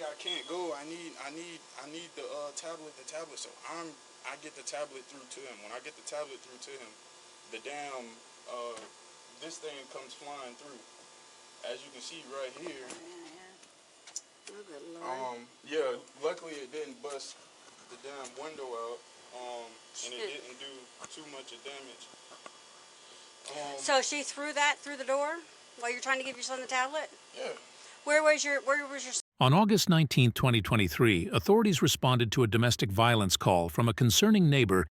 I can't go. I need the tablet. The tablet. So I get the tablet through to him. When I get the tablet through to him, the damn this thing comes flying through. As you can see right here. Oh, good Lord. Yeah. Luckily it didn't bust the damn window out. And it didn't do too much of damage. So she threw that through the door while you're trying to give your son the tablet? Yeah. Where was your On August 19, 2023, authorities responded to a domestic violence call from a concerning neighbor.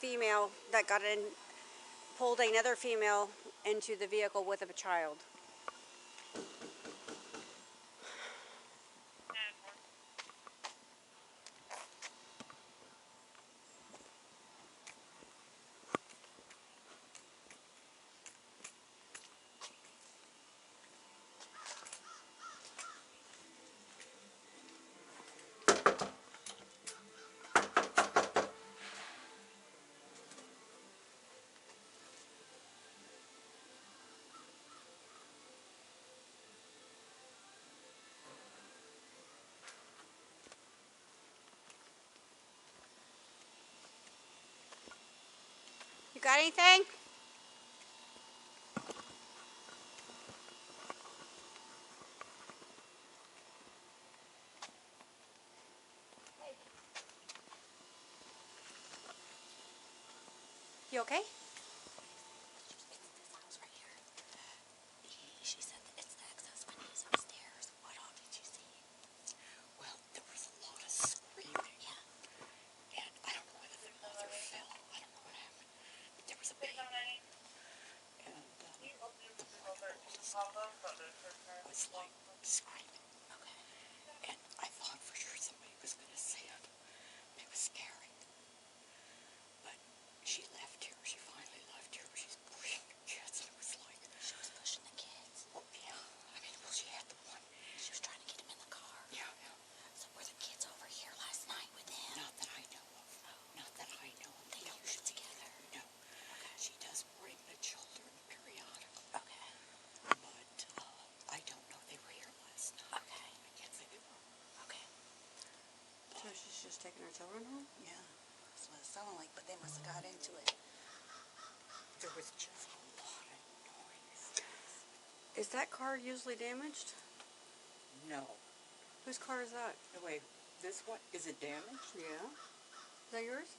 female that got in, pulled another female into the vehicle with a child? You got anything? You okay? She said that it's the access when he's upstairs. What all did you see? Well, there was a lot of screaming. Yeah. And I don't know whether the mother fell. I don't know what happened. But there was a baby. And the mother was like screaming. Okay. And I thought for sure somebody was going to see it. It was scary. But she left here. She finally left here. She's pushing the kids. And it was like... She was pushing the kids? Oh, yeah. I mean, well, she had the one. She was trying to get him in the car. Yeah, yeah. So were the kids over here last night with him? Not that I know of. Not that I know of. They don't live together? No. Okay. She does bring the children periodically. Okay. But I don't know. They were here last night. Okay. I can't say they were. Okay. So she's just taking her children home? Yeah. That's what it sounded like, but they must have got into it. There was just a lot of noise. Is that car usually damaged? No. Whose car is that? No, wait. This one, is it damaged? Yeah. Is that yours?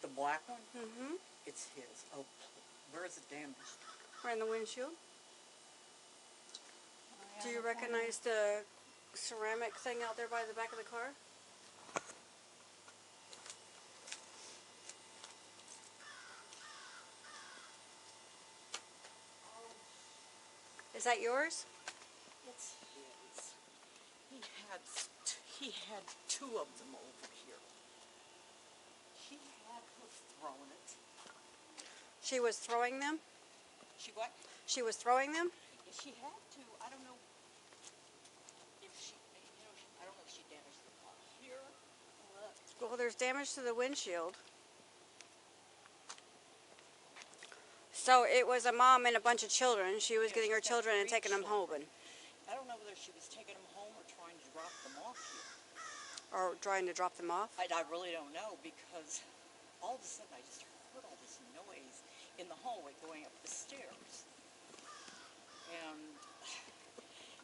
The black one? Mm-hmm. It's his. Oh, where is it damaged? Right in the windshield? Do you recognize the ceramic thing out there by the back of the car? Is that yours? It's his. He had two of them over here. He had her thrown it. She was throwing them? She what? She was throwing them? She had to. I don't know if she, I don't know if she damaged the car here. Well, there's damage to the windshield. So it was a mom and a bunch of children. She was getting her children and taking them home. I don't know whether she was taking them home or trying to drop them off here. Or trying to drop them off? I really don't know, because all of a sudden I just heard all this noise in the hallway going up the stairs.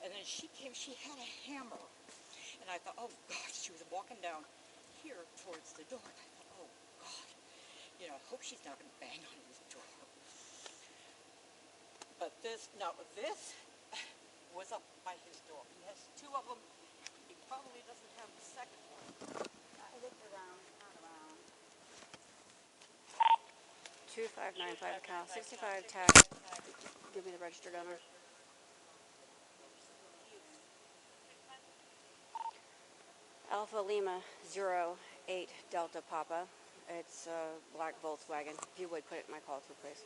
And then she came, she had a hammer. And I thought, oh God, she was walking down here towards the door. And I thought, oh God, I hope she's not going to bang on his door. But this was up by his door. He has two of them. He probably doesn't have the second one. I looked around, not around. 2595 Cal 65 tag. Give me the registered owner. Alpha Lima 08 Delta Papa. It's a black Volkswagen. If you would put it in my call through, please.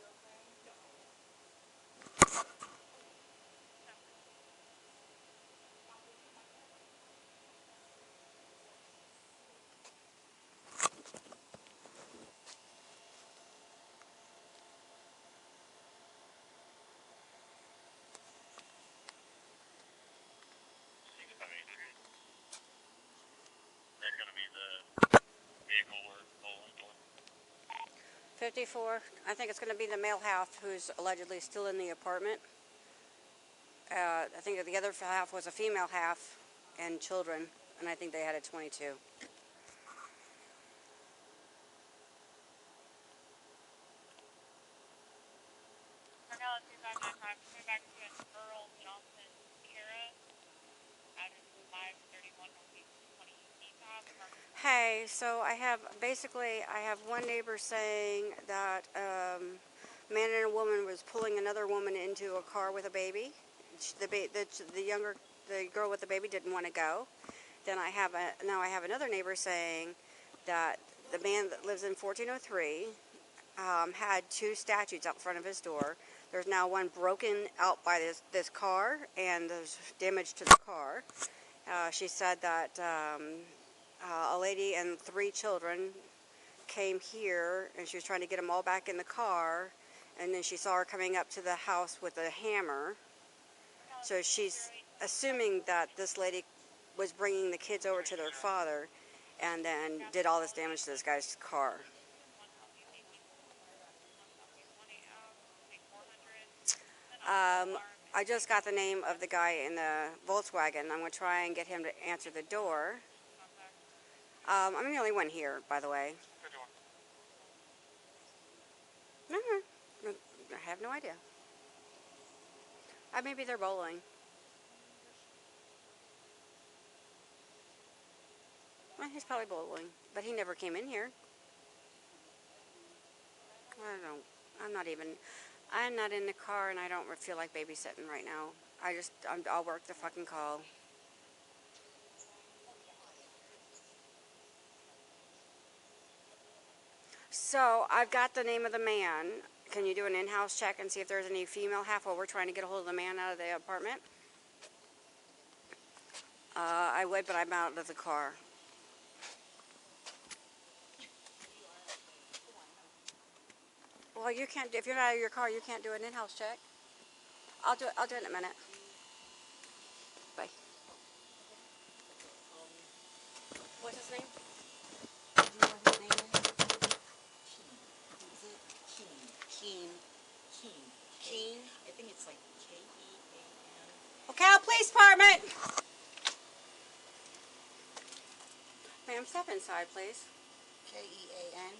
54. I think it's going to be the male half who's allegedly still in the apartment. I think the other half was a female half and children, and I think they had a 22. Marcellus 2595, coming back to an Earl Johnson Sierra, address 531 Northeast 20 Ave. Hey, so I have one neighbor saying that a man and a woman was pulling another woman into a car with a baby. The girl with the baby didn't want to go. Then now I have another neighbor saying that the man that lives in 1403 had two statues out front of his door. There's now one broken out by this car, and there's damage to the car. She said that a lady and 3 children came here, and she was trying to get them all back in the car, and then she saw her coming up to the house with a hammer. So she's assuming that this lady was bringing the kids over to their father and then did all this damage to this guy's car. I just got the name of the guy in the Volkswagen. I'm going to try and get him to answer the door. I'm the only one here, by the way. No, I have no idea. Maybe they're bowling. Well, he's probably bowling, but he never came in here. I'm not in the car, and I don't feel like babysitting right now. I'll work the fucking call. So, I've got the name of the man. Can you do an in-house check and see if there's any female half while we're trying to get a hold of the man out of the apartment? I would, but I'm out of the car. Well, you can't, if you're not out of your car, you can't do an in-house check. I'll do it in a minute. Bye. What's his name? Do you know what his name is? Keen. Keen? I think it's like K-E-A-N. Ocala Police Department! Ma'am, step inside, please. K-E-A-N.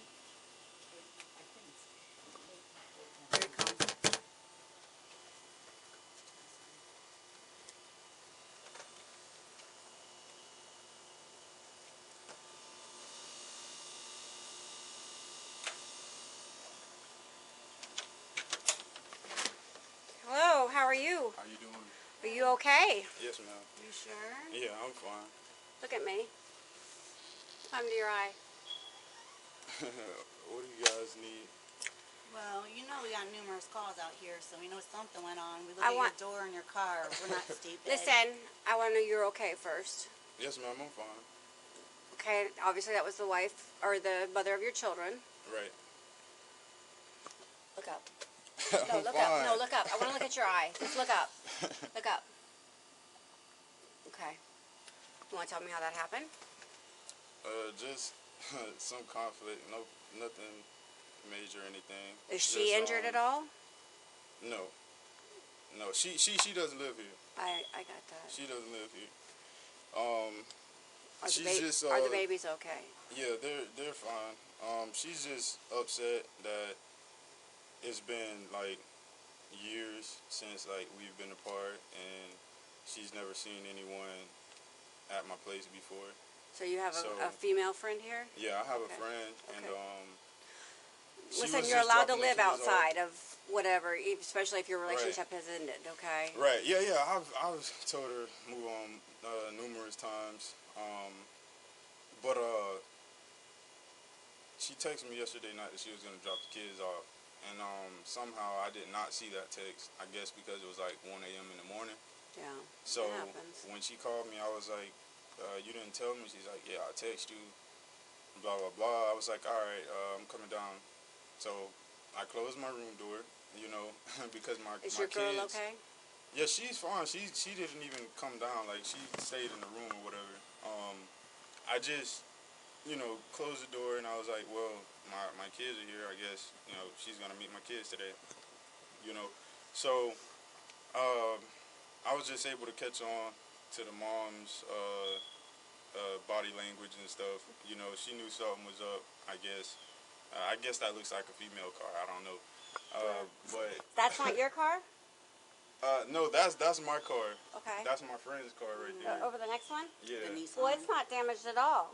Here he comes. Hello, how are you? How you doing? Are you okay? Yes, ma'am. You sure? Yeah, I'm fine. Look at me. Come to your eye. What do you guys need? Well, you know we got numerous calls out here, so we know something went on. We look I at want- your door and your car. We're not stupid. Listen, I want to know you're okay first. Yes, ma'am, I'm fine. Okay, obviously that was the wife, or the mother of your children. Right. Look up. I'm Look fine. up. No, look up. I want to look at your eye. Just look up. Look up. Okay. You want to tell me how that happened? Just some conflict. Nothing major or anything. Is she Just, injured at all? No. No, she doesn't live here. I got that. She doesn't live here. Are she's just are the babies okay? yeah, they're fine. She's just upset that it's been like years since like we've been apart, and she's never seen anyone at my place before. So you have So- a female friend here? Yeah, I have a Okay. friend, and Okay. she Listen, was you're just allowed to dropping the live kids off. outside of whatever, especially if your relationship has ended, okay? Right. Yeah. I've told her move on numerous times. But she texted me yesterday night that she was gonna drop the kids off, and somehow I did not see that text. I guess because it was like 1 a.m. in the morning. Yeah. So It happens. when she called me, I was like, "You didn't tell me." She's like, "Yeah, I text you." Blah blah blah. I was like, "All right, I'm coming down." So I closed my room door, you know, because my Is my your girl kids. okay? Yeah, she's fine. She didn't even come down. Like, she stayed in the room or whatever. I just, you know, closed the door, and I was like, well, my kids are here. I guess she's gonna meet my kids today. You know, so I was just able to catch on to the mom's body language and stuff. She knew something was up. I guess that looks like a female car. I don't know. But That's not your car? no, that's my car. Okay. That's my friend's car right there. Over the next one? Yeah. Well, it's not damaged at all.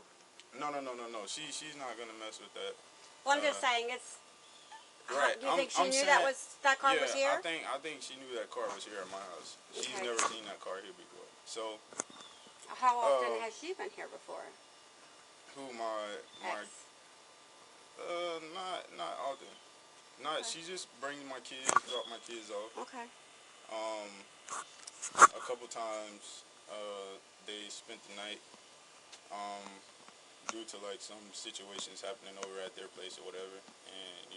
No. She's not gonna mess with that. Well, I'm just saying it's. Right. Do you think she I'm knew saying, that car was here? I think she knew that car was here at my house. She's Okay. never seen that car here before. So How often has she been here before? who my Ex. not often. She just brings my kids, drop my kids off. Okay. A couple times they spent the night due to like some situations happening over at their place or whatever, and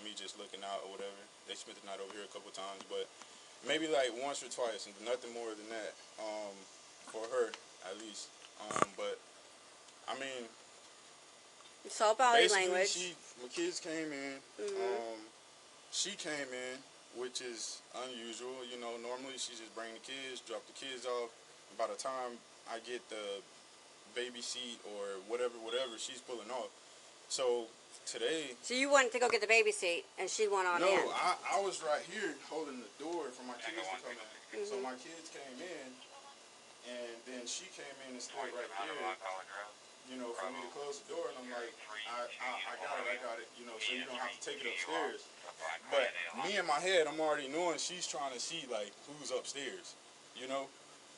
me just looking out or whatever. They spent the night over here a couple times, but maybe like once or twice, and nothing more than that. For her at least. But I mean, It's all body basically, language. my kids came in. Mhm. She came in, which is unusual. Normally she just bring the kids, drop the kids off. By the time I get the baby seat or whatever, she's pulling off. So today, So you wanted to go get the baby seat, and she went on no, in. I was right here holding the door for my kids to come in. So my kids came in, and then she came in and stood right there. For me to close the door, and I'm like, I got it, so you don't have to take it upstairs. But me in my head, I'm already knowing she's trying to see, like, who's upstairs,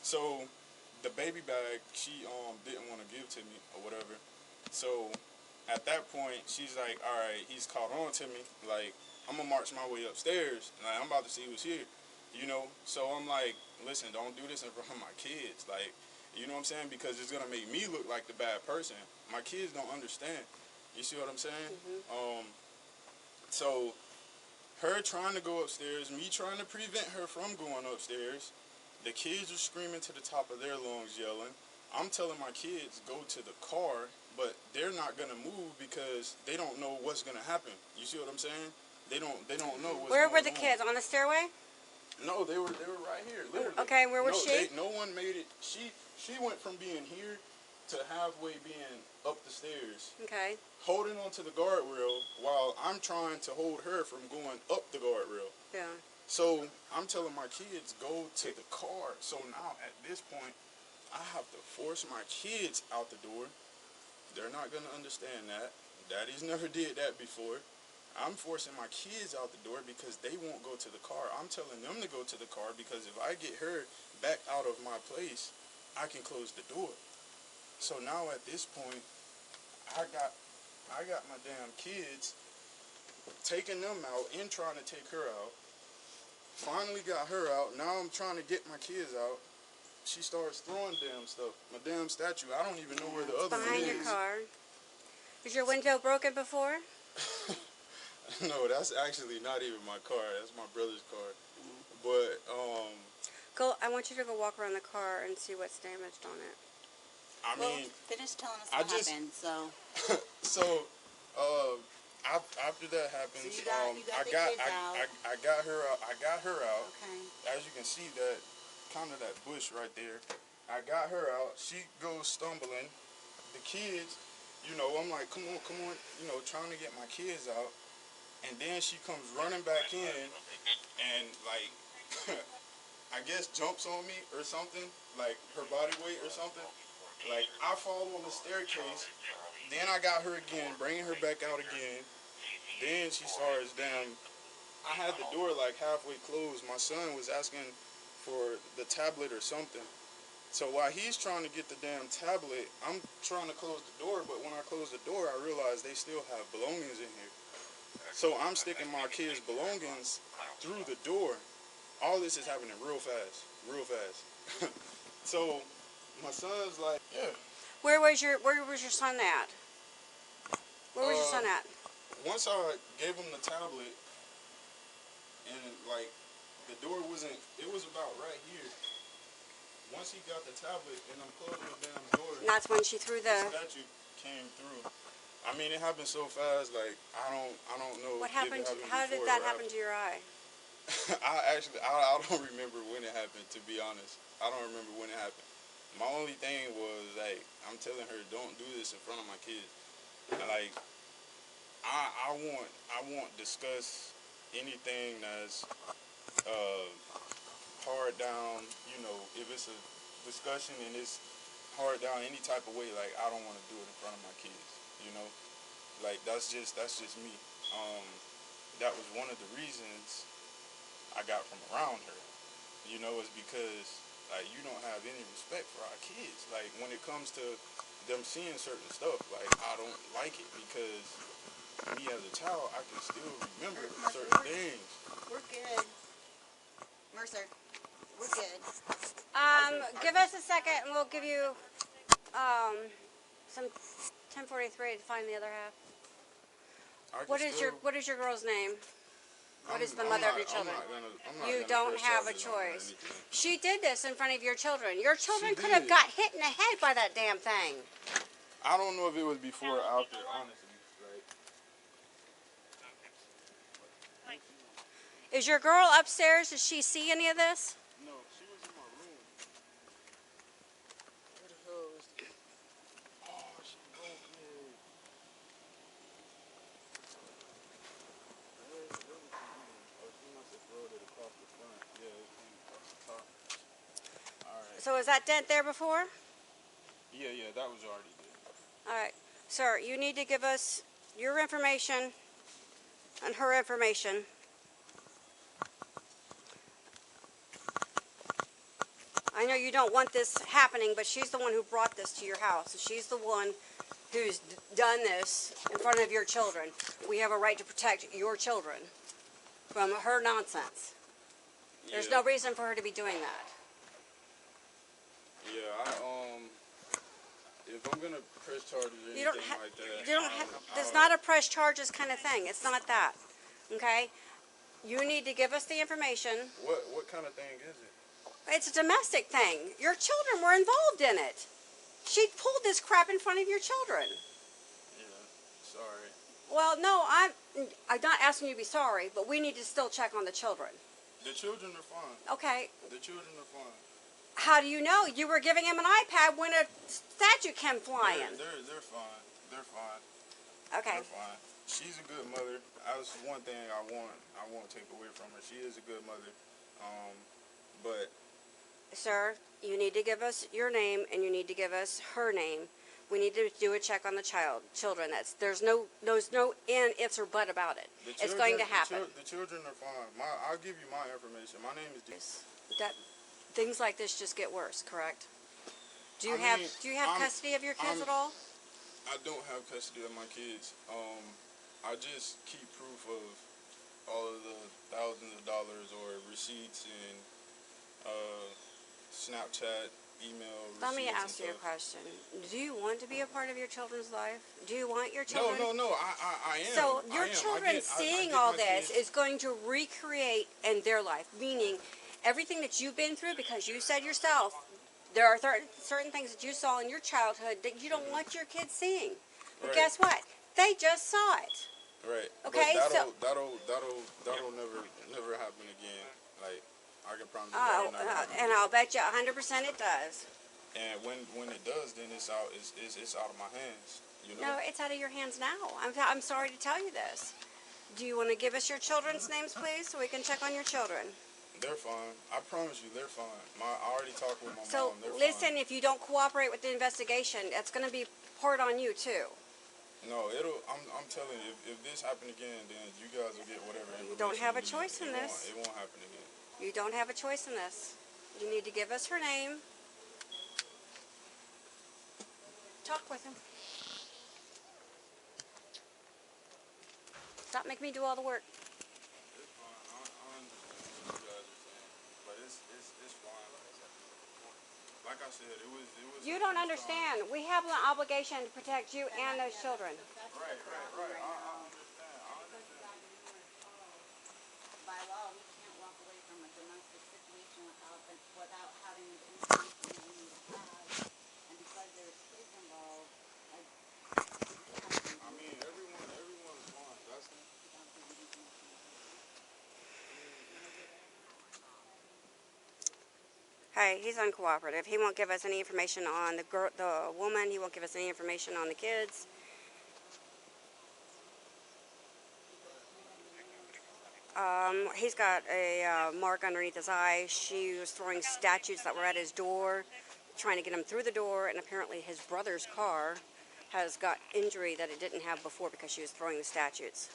So the baby bag, she didn't want to give to me or whatever. So at that point, she's like, all right, he's caught on to me. Like, I'm going to march my way upstairs. Like, I'm about to see who's here, So I'm like, listen, don't do this in front of my kids. Like, you know what I'm saying? Because it's going to make me look like the bad person. My kids don't understand. You see what I'm saying? So her trying to go upstairs, me trying to prevent her from going upstairs. The kids are screaming to the top of their lungs, yelling. I'm telling my kids, go to the car, but they're not going to move because they don't know what's going to happen. You see what I'm saying? They don't know what's Where going were the on. kids? On the stairway? No, they were right here, literally. Okay, where was she? No one made it. She went from being here to halfway being up the stairs, Okay. holding onto the guardrail while I'm trying to hold her from going up the guardrail. Yeah. So I'm telling my kids, go to the car. So now at this point, I have to force my kids out the door. They're not going to understand that. Daddy's never did that before. I'm forcing my kids out the door because they won't go to the car. I'm telling them to go to the car because if I get her back out of my place, I can close the door. So now at this point, I got my damn kids, taking them out and trying to take her out. Finally got her out. Now I'm trying to get my kids out. She starts throwing damn stuff. My damn statue. I don't even know where the other one Behind is. your car. Was your window broken before? No, that's actually not even my car. That's my brother's car. But Go. I want you to go walk around the car and see what's damaged on it. I mean, Finish telling us I what just- happened. So so after that happens, So you got the kids out. I got her out. I got her out. okay. As you can see, that kind of that bush right there. I got her out. She goes stumbling. The kids, I'm like, come on, trying to get my kids out. And then she comes running back in and like, I guess jumps on me or something, like her body weight or something. Like I fall on the staircase. Then I got her again, bringing her back out again. Then she starts I had the door like halfway closed. My son was asking for the tablet or something. So while he's trying to get the damn tablet, I'm trying to close the door. But when I close the door, I realize they still have belongings in here. So I'm sticking my kids' belongings through the door. All this is happening real fast, real fast. So my son's like, yeah. Where was your son at? Where was your son at? Once I gave him the tablet, and like the door wasn't, it was about right here. Once he got the tablet and I'm closing the damn door, And that's when she threw the the. statue came through. I mean, it happened so fast. Like I don't know. What if it happened? How did before that or happen after. to your eye? I don't remember when it happened. To be honest, I don't remember when it happened. My only thing was like I'm telling her, don't do this in front of my kids. And, like I won't discuss anything that's uh, hard down. You know, if it's a discussion and it's hard down any type of way, like I don't want to do it in front of my kids. You know, like that's just me. Um, that was one of the reasons I got from around her. You know, is because like you don't have any respect for our kids. Like when it comes to them seeing certain stuff, like I don't like it because me as a child, I can still remember certain things. We're good. Mercer, we're good. Give us a second, and we'll give you some 1043 to find the other half. I can still, What is your girl's name? What is the I'm mother of not- your children? I'm not You gonna don't press have a charges on her or choice. anything. She did this in front of your children. Your children She could have did. got hit in the head by that damn thing. I don't know if it was before or after, honestly. Like, Is your girl upstairs? Does she see any of this? no, she was in my room. Where the hell is the... Oh, she broke it. Oh, she must have thrown it across the front. Yeah, it came across the top. Alright. So was that dent there before? Yeah, that was already there. All right. Sir, you need to give us your information and her information. I know you don't want this happening, but she's the one who brought this to your house. She's the one who's done this in front of your children. We have a right to protect your children from her nonsense. There's Yeah. no reason for her to be doing that. Yeah, if I'm gonna press charges or You don't anything like that, you don't have, there's not a press charges kind of thing. It's not that. Okay? You need to give us the information. What kind of thing is it? It's a domestic thing. Your children were involved in it. She pulled this crap in front of your children. Yeah, sorry. Well, no, I'm not asking you to be sorry, but we need to still check on the children. The children are fine. Okay. The children are fine. How do you know? You were giving him an iPad when a statue came flying. They're fine. They're fine. Okay. They're fine. She's a good mother. That's one thing I won't take away from her. She is a good mother. But Sir, you need to give us your name and you need to give us her name. We need to do a check on the children. There's no ifs or but about it. It's going to happen. The children are fine. I'll give you my information. My name is. That things like this just get worse, correct? Do you I have mean, custody of your kids I'm- at all? I don't have custody of my kids. I just keep proof of all of the thousands of dollars or receipts and Snapchat, email. Let me receipts ask and you a stuff. question. Do you want to be a part of your children's life? Do you want your No, children? no. I am. So I your am. children I seeing get all my this kids- is going to recreate in their life, meaning everything that you've been through, because you said yourself, there are certain things that you saw in your childhood that you don't want your kids seeing. But Right. guess what? They just saw it. Right. Okay, But so- that'll never happen again. Like I can promise you. Oh, that'll never happen and I'll bet you 100% it does. And when it does, then it's out. It's out of my hands. You know. No, it's out of your hands now. I'm sorry to tell you this. Do you want to give us your children's names, please, so we can check on your children? They're fine. I promise you, they're fine. I already talked with my So mom. They're listen, fine. if you don't cooperate with the investigation, that's going to be hard on you too. No, I'm telling you, if this happened again, then you guys will get whatever. You don't have a information choice you in need. this. It won't happen again. You don't have a choice in this. You need to give us her name. Talk with him. Stop making me do all the work. It's fine. I understand what you guys are saying, but it's fine. Like I said, it was. You don't understand. We have an obligation to protect you and those children. Right. I understand. By law, we can't walk away from a domestic situation without having the information that we need to have. And because there's kids involved, we have to do Okay, he's uncooperative. He won't give us any information on the woman. He won't give us any information on the kids. He's got a mark underneath his eye. She was throwing statues that were at his door, trying to get him through the door, and apparently his brother's car has got injury that it didn't have before because she was throwing the statues.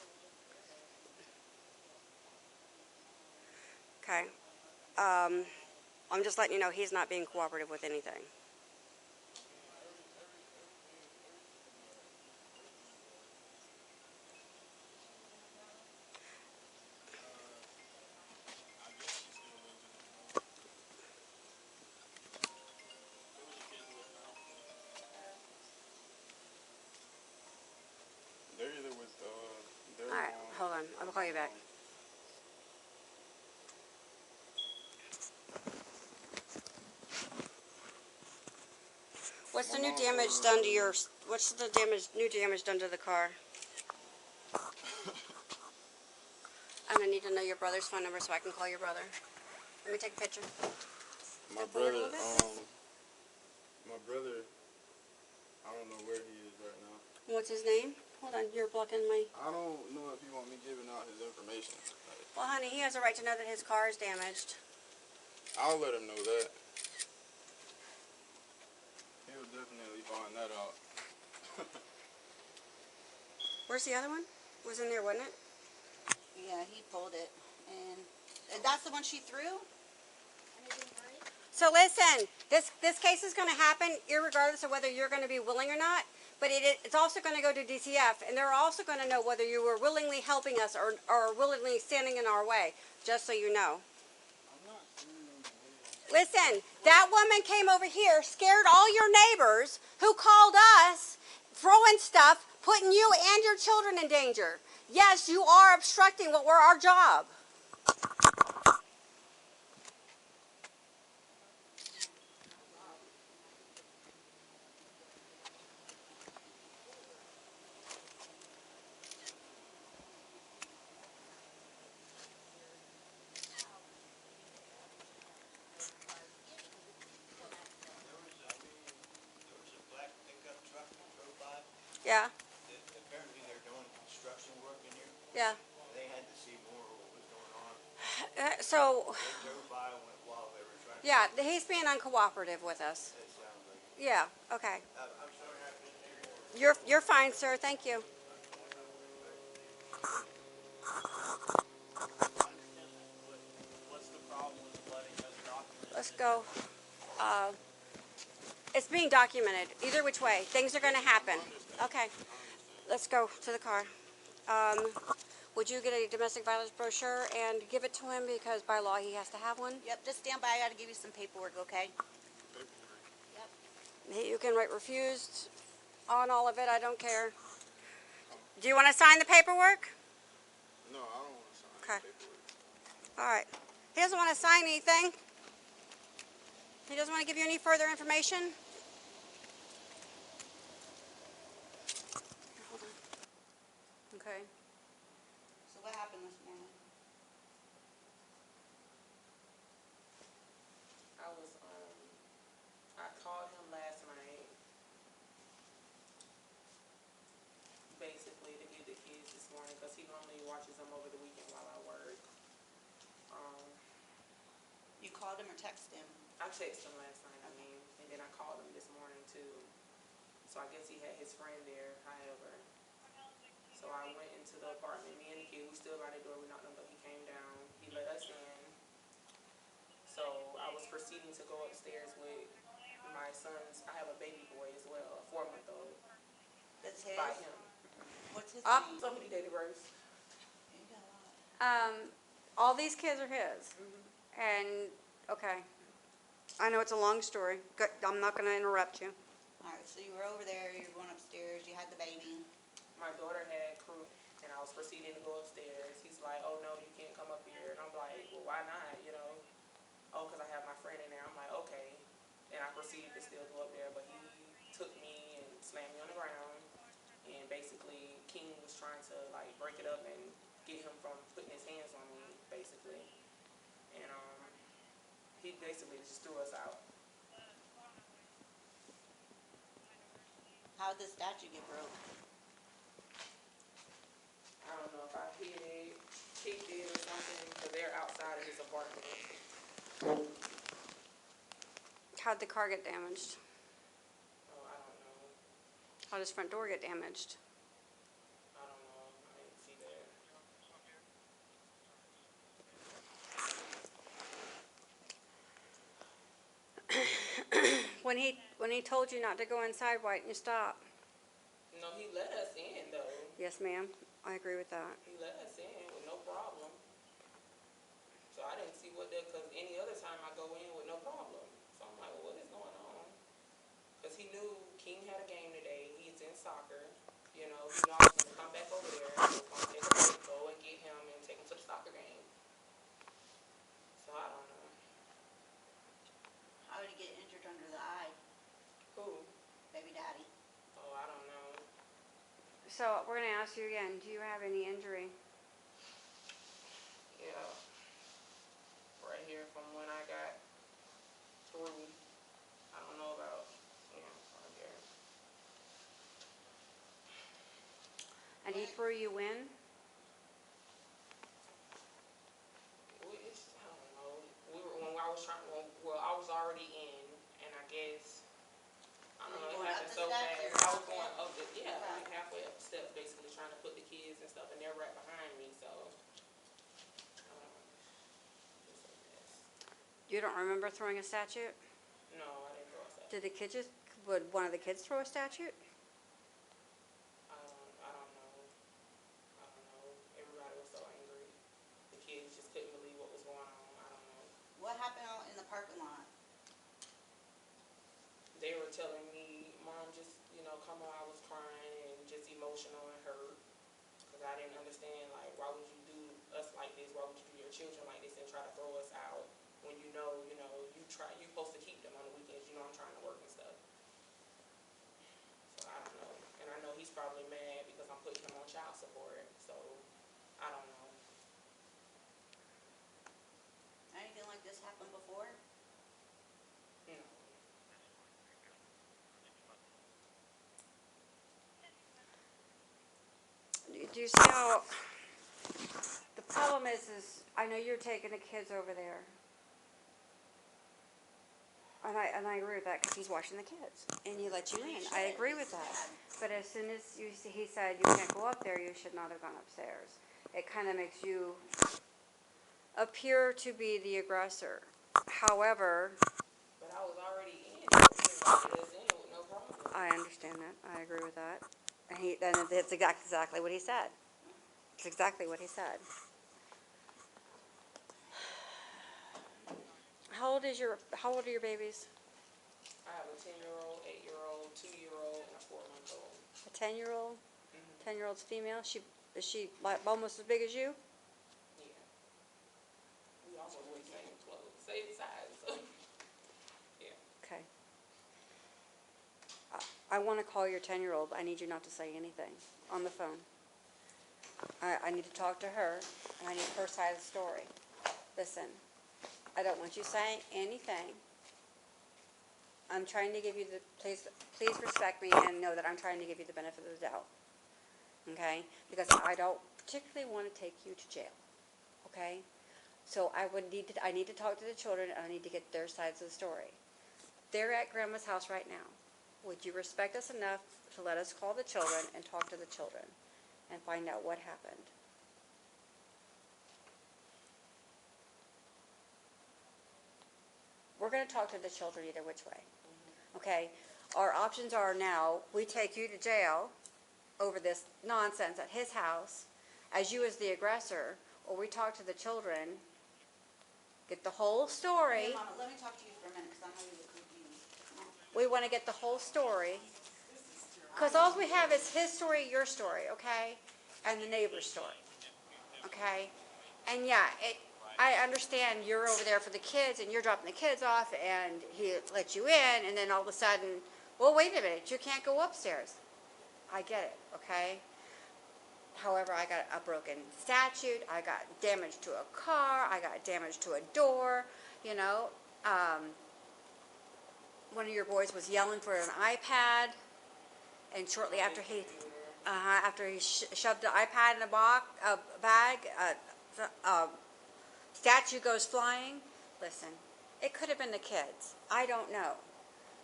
Okay. I'm just letting you know he's not being cooperative with anything. They're either with their All right, mom. hold on. I'll call you back. What's the new damage done to your? What's the new damage done to the car? I'm gonna need to know your brother's phone number so I can call your brother. Let me take a picture. My Step forward a brother, little bit. I don't know where he is right now. What's his name? Hold on, you're blocking my. I don't know if he want me giving out his information. Well, honey, he has a right to know that his car is damaged. I'll let him know that. He'll definitely find that out. Where's the other one? Was in there, wasn't it? Yeah, he pulled it, and that's the one she threw? So listen, this case is going to happen irregardless of whether you're going to be willing or not. But it's also going to go to DCF, and they're also going to know whether you were willingly helping us or willingly standing in our way, just so you know. Listen, that woman came over here, scared all your neighbors who called us, throwing stuff, putting you and your children in danger. Yes, you are obstructing what were our job. Yeah. Apparently they're doing construction work in here. Yeah. They had to see more of what was going on. So, They drove by while they were trying to. yeah, he's being uncooperative with us. It sounds like it. Yeah, okay. I'm sorry I couldn't hear you. You're fine, sir. Thank you. What's the problem with letting us document? Let's go. It's being documented. Either which way. Things are going to happen. Okay. Let's go to the car. Would you get a domestic violence brochure and give it to him because by law he has to have one? Yep, just stand by. I gotta give you some paperwork, okay? Yep. You can write refused on all of it. I don't care. Do you want to sign the paperwork? No, I don't want to sign Okay. paperwork. All right. He doesn't want to sign anything. He doesn't want to give you any further information. Hold on. Okay. So what happened this morning? I called him last night, basically to get the kids this morning, because he normally watches them over the weekend while I work. You called him or texted him? I texted him last night, and then I called him this morning too. So I guess he had his friend there, however. So I went into the apartment, me and the kid, we still by the door, we knocked on the door, he came down, he let us in. So I was proceeding to go upstairs with my son's, I have a baby boy as well, a 4-month-old, That's his? by him. What's his Up. name? So many date of births. You got a lot. All these kids are his. And, okay. I know it's a long story. Good. I'm not going to interrupt you. Alright, so you were over there, you were going upstairs, you had the baby. My daughter had crew, and I was proceeding to go upstairs. He's like, oh no, you can't come up here. And I'm like, well, why not, you know? Oh, because I have my friend in there. I'm like, okay. And I proceeded to still go up there, but he took me and slammed me on the ground. And basically, King was trying to, like, break it up and get him from putting his hands on me, basically. And, He basically just threw us out. How'd the statue get broke? I don't know if I hit it, kicked it or something, because they're outside of his apartment. How'd the car get damaged? Oh, I don't know. How'd his front door get damaged? I don't know. I didn't see that. When he told you not to go inside, why didn't you stop? No, he let us in though. Yes, ma'am. I agree with that. He let us in with no problem. So I didn't see what that, because any other time I go in with no problem. So I'm like, well, what is going on? Because he knew King had a game today. He's in soccer. You know, he knew I was going to come back over there. I was going to take a break, go and get him and take him to the soccer game. So I don't know. How did he get injured under the eye? Who? Baby daddy. Oh, I don't know. So we're gonna ask you again. Do you have any injury? Yeah. Right here from when I got through. I don't know about, yeah, right there. And he threw you in? I don't know. When I was trying, well, I was already in, and I guess, I don't know, it Going up happened the so steps fast. or I was up going it? up the, yeah, Okay. like halfway up the steps, basically trying to put the kids and stuff, and they're right behind me, so. It's a mess. You don't remember throwing a statue? No, I didn't throw a set. Would one of the kids throw a statue? I don't know. I don't know. Everybody was so angry. The kids just couldn't believe what was going on. I don't know. What happened out in the parking lot? They were telling me, Mom, just, come on, I was crying and just emotional and hurt. Because I didn't understand, like, why would you do us like this? Why would you do your children like this and try to throw us out when you're supposed to keep them on the weekends. I'm trying to work and stuff. So I don't know. And I know he's probably mad because I'm putting him on child support. So I don't know. Anything like this happened before? No. Do you see how the problem is I know you're taking the kids over there. And I agree with that because he's watching the kids and he let you in. I agree with that. But as soon as he said you can't go up there, you should not have gone upstairs. It kind of makes you appear to be the aggressor. However, But I was already in. Everybody was in with no problem. I understand that. I agree with that. And it's exactly what he said. It's exactly what he said. How old are your babies? I have a 10-year-old, 8-year-old, 2-year-old, and a 4-month-old. A 10-year-old? Mm-hmm. 10-year-old's female? Is she like almost as big as you? Yeah. We almost wear the same clothes, same size. So. Yeah. Okay. I want to call your 10-year-old. I need you not to say anything on the phone. I need to talk to her, and I need her side of the story. Listen, I don't want you saying anything. I'm trying to give you please respect me and know that I'm trying to give you the benefit of the doubt. Okay? Because I don't particularly want to take you to jail. Okay? So I need to talk to the children, and I need to get their sides of the story. They're at Grandma's house right now. Would you respect us enough to let us call the children and talk to the children and find out what happened? We're going to talk to the children either which way. Okay? Our options are now, we take you to jail over this nonsense at his house as you as the aggressor, or we talk to the children, get the whole story. Hey, Mama, let me talk to you for a minute because I know you're confused. We want to get the whole story. Because all we have is his story, your story, okay? And the neighbor's story, okay? And yeah, I understand you're over there for the kids and you're dropping the kids off and he lets you in and then all of a sudden, well, wait a minute, you can't go upstairs. I get it, okay? However, I got a broken statue, I got damage to a car, I got damage to a door, one of your boys was yelling for an iPad, and shortly after he shoved the iPad in a bag, statue goes flying. Listen, it could have been the kids. I don't know.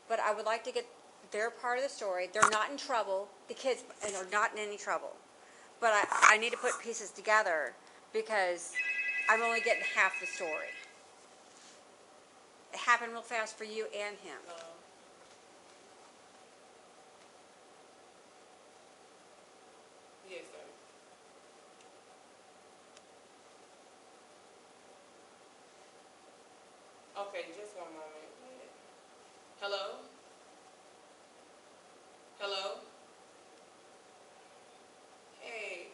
But I would like to get their part of the story. They're not in trouble. The kids are not in any trouble. But I need to put pieces together because I'm only getting half the story. It happened real fast for you and him. Yes, sir. Okay, just one moment. Hello? Hello? Hey.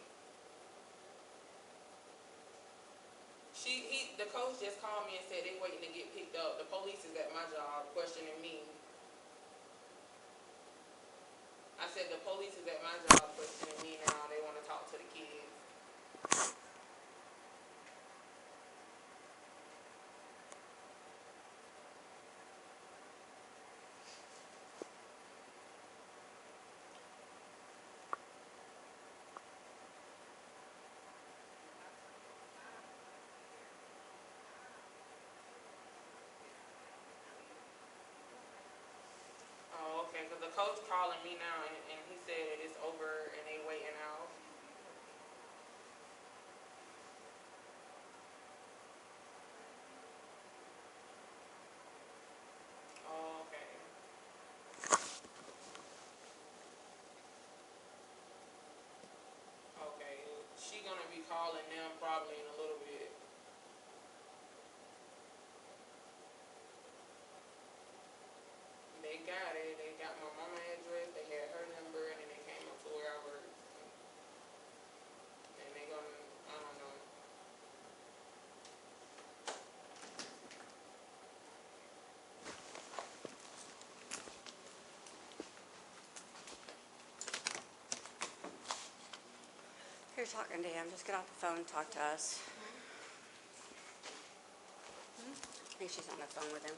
The coach just called me and said they waiting to get picked up. The police is at my job questioning me. I said the police is at my job questioning me now. They want to talk to the kids. Oh, okay, because the coach calling me now and he said it is over and they waiting out. Oh, okay. Okay, she gonna be calling them probably in a little bit. They got it. They got my mama address. They had her number, and then they came up to where I work. And they gonna, I don't know. You're talking to him. Just get off the phone and talk to us. I think she's on the phone with him.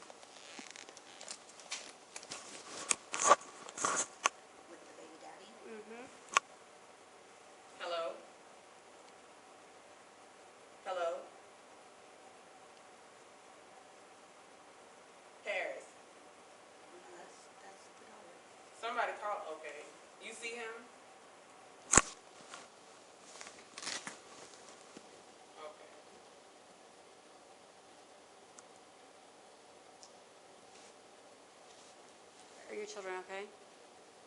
With the baby daddy. Mm-hmm. Hello? Hello? Paris. That's the daughter. Somebody called. Okay. You see him? Okay. Are your children okay?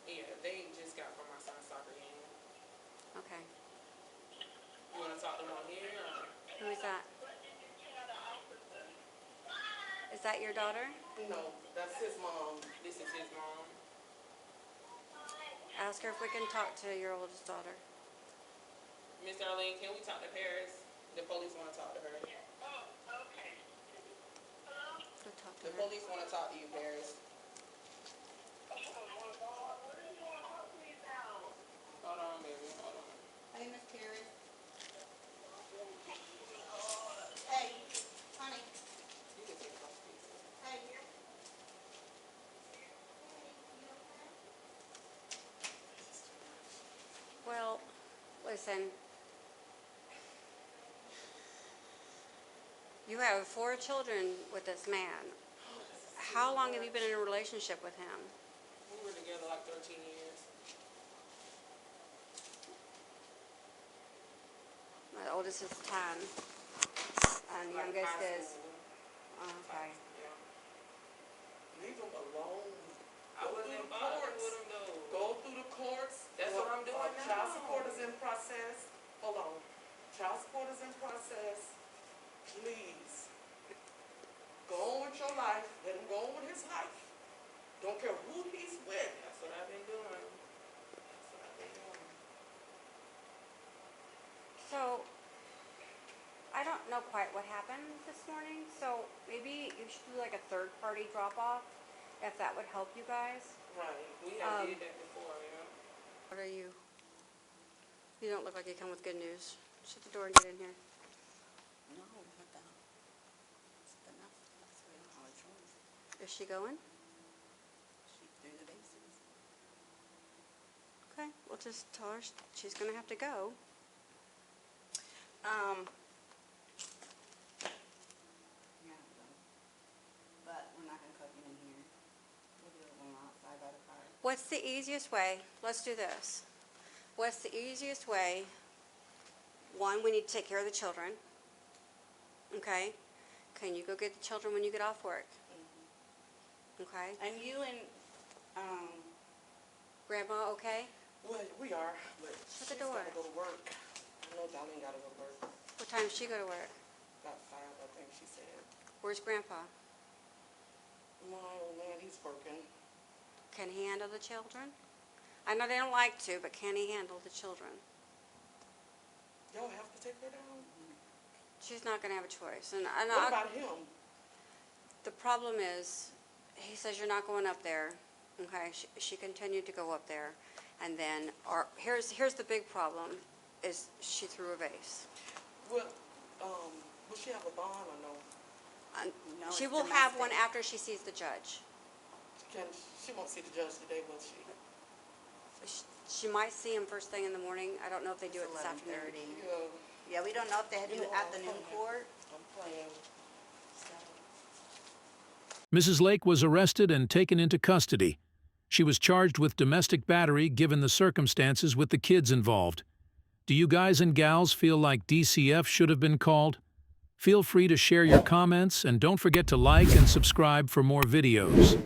Yeah, they just got from my son's soccer game. Okay. You want to talk to them on here? Or? Who is that? Is that your daughter? No, that's his mom. This is his mom. Ask her if we can talk to your oldest daughter. Miss Arlene, can we talk to Paris? The police want to talk to her. Go talk to The her. police want to talk to you, Paris. Hold on, baby. Hold on. Hey, Miss Paris. Hey, honey. You can take it off speaker. Hey. Well, listen. You have 4 children with this man. How long have you been in a relationship with him? We were together like 13 years. My oldest is 10, and the Like youngest high is, school. okay. Yeah. Leave them alone. I wasn't bothered with him though. Go through the courts. That's what I'm doing now. Child support is in process. Hold on. Child support is in process. Please. Go on with your life. Let him go on with his life. Don't care who he's with. That's what I've been doing. That's what I've been doing. So, I don't know quite what happened this morning, so maybe you should do like a third-party drop-off, if that would help you guys. Right. We have did that before, yeah. What are you? You don't look like you come with good news. Shut the door and get in here. No, what the? It's enough. That's the knowledge. Is she going? She threw the bases. Okay, we'll just tell her she's gonna have to go. Yeah, but we're not gonna cook it in here. We'll do it when we're outside by the car. What's the easiest way? Let's do this. What's the easiest way? One, we need to take care of the children. Okay? Can you go get the children when you get off work? Okay? And you and, Grandma, okay? well, we are, but Shut she's the door. gotta go to work. I know Darlene gotta go to work. What time does she go to work? About 5, I think she said. Where's Grandpa? My old man, he's working. Can he handle the children? I know they don't like to, but can he handle the children? Y'all have to take her down? She's not gonna have a choice. And What about him? the problem is, he says you're not going up there. Okay, she continued to go up there, and then here's the big problem, is she threw a vase. Well, will she have a bond or no? No, She it's will have domestic. one after she sees the judge. She won't see the judge today, will she? She might see him first thing in the morning. I don't know if they do it this afternoon. 11:30. Yeah, Yeah, we don't know if they You do know, afternoon I'm playing. court. I'm playing. So. Mrs. Lake was arrested and taken into custody. She was charged with domestic battery given the circumstances with the kids involved. Do you guys and gals feel like DCF should have been called? Feel free to share your comments and don't forget to like and subscribe for more videos.